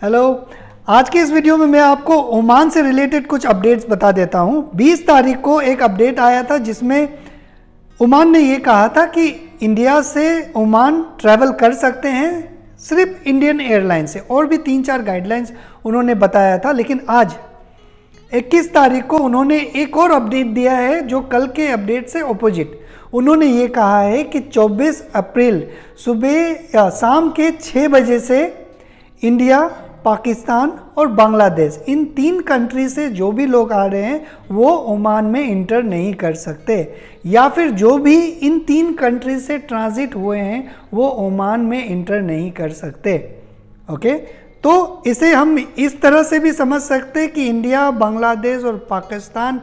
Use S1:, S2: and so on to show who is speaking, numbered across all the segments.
S1: Hello, आज के इस वीडियो में मैं आपको ओमान से रिलेटेड कुछ अपडेट्स बता देता हूं। 20 तारीख को एक अपडेट आया था जिसमें ओमान ने ये कहा था कि इंडिया से ओमान ट्रैवल कर सकते हैं सिर्फ इंडियन एयरलाइन से, और भी 3-4 गाइडलाइंस उन्होंने बताया था। लेकिन आज 21 तारीख को उन्होंने एक और अपडेट दिया है जो कल के अपडेट से ऑपोजिट। उन्होंने ये कहा है कि 24 अप्रैल सुबह या शाम के 6 बजे से इंडिया, पाकिस्तान और बांग्लादेश, इन 3 कंट्री से जो भी लोग आ रहे हैं वो ओमान में इंटर नहीं कर सकते, या फिर जो भी इन 3 कंट्री से ट्रांजिट हुए हैं वो ओमान में इंटर नहीं कर सकते। ओके, तो इसे हम इस तरह से भी समझ सकते हैं कि इंडिया, बांग्लादेश और पाकिस्तान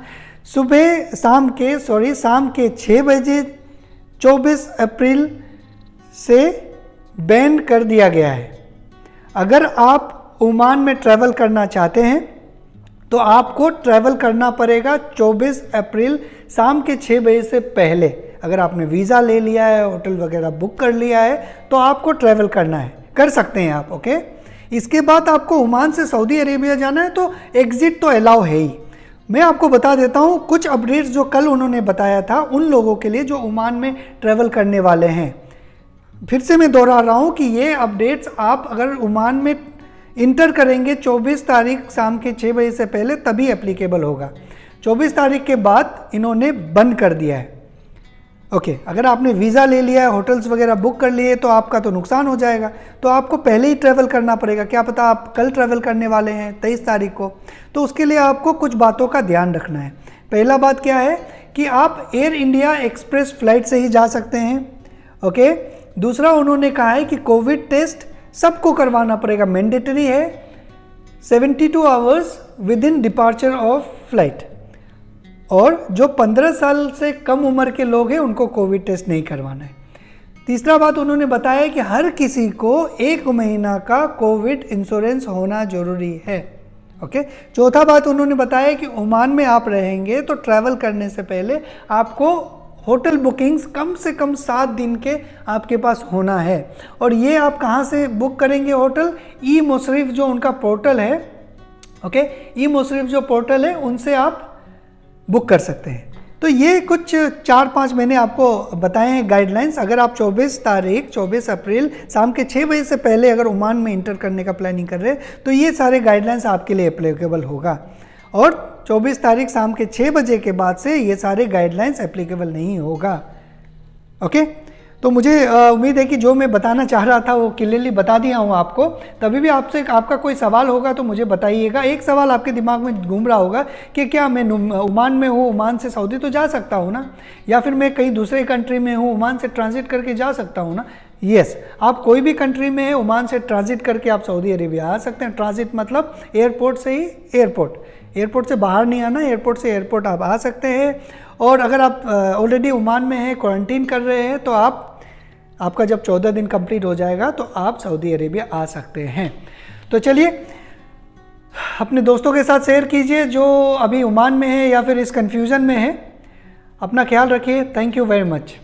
S1: शाम के 6 बजे 24 अप्रैल से बैन कर दिया गया है। अगर आप ओमान में ट्रैवल करना चाहते हैं तो आपको ट्रैवल करना पड़ेगा 24 अप्रैल शाम के 6 बजे से पहले। अगर आपने वीज़ा ले लिया है, होटल वगैरह बुक कर लिया है तो आपको ट्रैवल करना है, कर सकते हैं आप। ओके, इसके बाद आपको ओमान से सऊदी अरेबिया जाना है तो एग्ज़िट तो अलाउ है ही। मैं आपको बता देता हूँ कुछ अपडेट्स जो कल उन्होंने बताया था उन लोगों के लिए जो ओमान में ट्रैवल करने वाले हैं। फिर से मैं दोहरा रहा हूँ कि ये अपडेट्स आप अगर ओमान में इंटर करेंगे 24 तारीख शाम के 6 बजे से पहले तभी एप्लीकेबल होगा। 24 तारीख के बाद इन्होंने बंद कर दिया है। ओके, अगर आपने वीज़ा ले लिया है, होटल्स वगैरह बुक कर लिए तो आपका तो नुकसान हो जाएगा, तो आपको पहले ही ट्रैवल करना पड़ेगा। क्या पता आप कल ट्रैवल करने वाले हैं 23 तारीख को, तो उसके लिए आपको कुछ बातों का ध्यान रखना है। पहला बात क्या है कि आप एयर इंडिया एक्सप्रेस फ्लाइट से ही जा सकते हैं। ओके, दूसरा उन्होंने कहा है कि कोविड टेस्ट सबको करवाना पड़ेगा, मैंडेटरी है 72 hours with in departure of flight, और जो 15 साल से कम उम्र के लोग हैं उनको कोविड टेस्ट नहीं करवाना है। तीसरा बात उन्होंने बताया कि हर किसी को 1 महीना का कोविड इंश्योरेंस होना जरूरी है। ओके, चौथा बात उन्होंने बताया कि ओमान में आप रहेंगे तो ट्रैवल करने से पहले आपको होटल बुकिंग्स कम से कम 7 दिन के आपके पास होना है। और ये आप कहाँ से बुक करेंगे होटल? ई मुशर्रिफ जो उनका पोर्टल है, ओके, ई मुशर्रिफ जो पोर्टल है उनसे आप बुक कर सकते हैं। तो ये कुछ 4-5 मैंने आपको बताए हैं गाइडलाइंस। अगर आप 24 अप्रैल शाम के 6 बजे से पहले अगर ओमान में इंटर करने का प्लानिंग कर रहे हैं तो ये सारे गाइडलाइंस आपके लिए एप्लीकेबल होगा, और 24 तारीख शाम के 6 बजे के बाद से ये सारे गाइडलाइंस एप्लीकेबल नहीं होगा। ओके, तो मुझे उम्मीद है कि जो मैं बताना चाह रहा था वो क्लियरली बता दिया हूँ आपको। तभी भी आपका कोई सवाल होगा तो मुझे बताइएगा। एक सवाल आपके दिमाग में घूम रहा होगा कि क्या मैं ओमान में हूँ, ओमान से सऊदी तो जा सकता हूँ ना, या फिर मैं कहीं दूसरे कंट्री में हूँ, ओमान से ट्रांजिट करके जा सकता हूँ ना। यस, आप कोई भी कंट्री में है, ओमान से ट्रांजिट करके आप सऊदी अरेबिया आ सकते हैं। ट्रांजिट मतलब एयरपोर्ट से ही एयरपोर्ट से बाहर नहीं आना, एयरपोर्ट से एयरपोर्ट आप आ सकते हैं। और अगर आप ऑलरेडी ओमान में हैं, क्वारंटीन कर रहे हैं, तो आपका जब 14 दिन कंप्लीट हो जाएगा तो आप सऊदी अरेबिया आ सकते हैं। तो चलिए अपने दोस्तों के साथ शेयर कीजिए जो अभी ओमान में है या फिर इस कन्फ्यूज़न में है। अपना ख्याल रखिए। Thank you very much.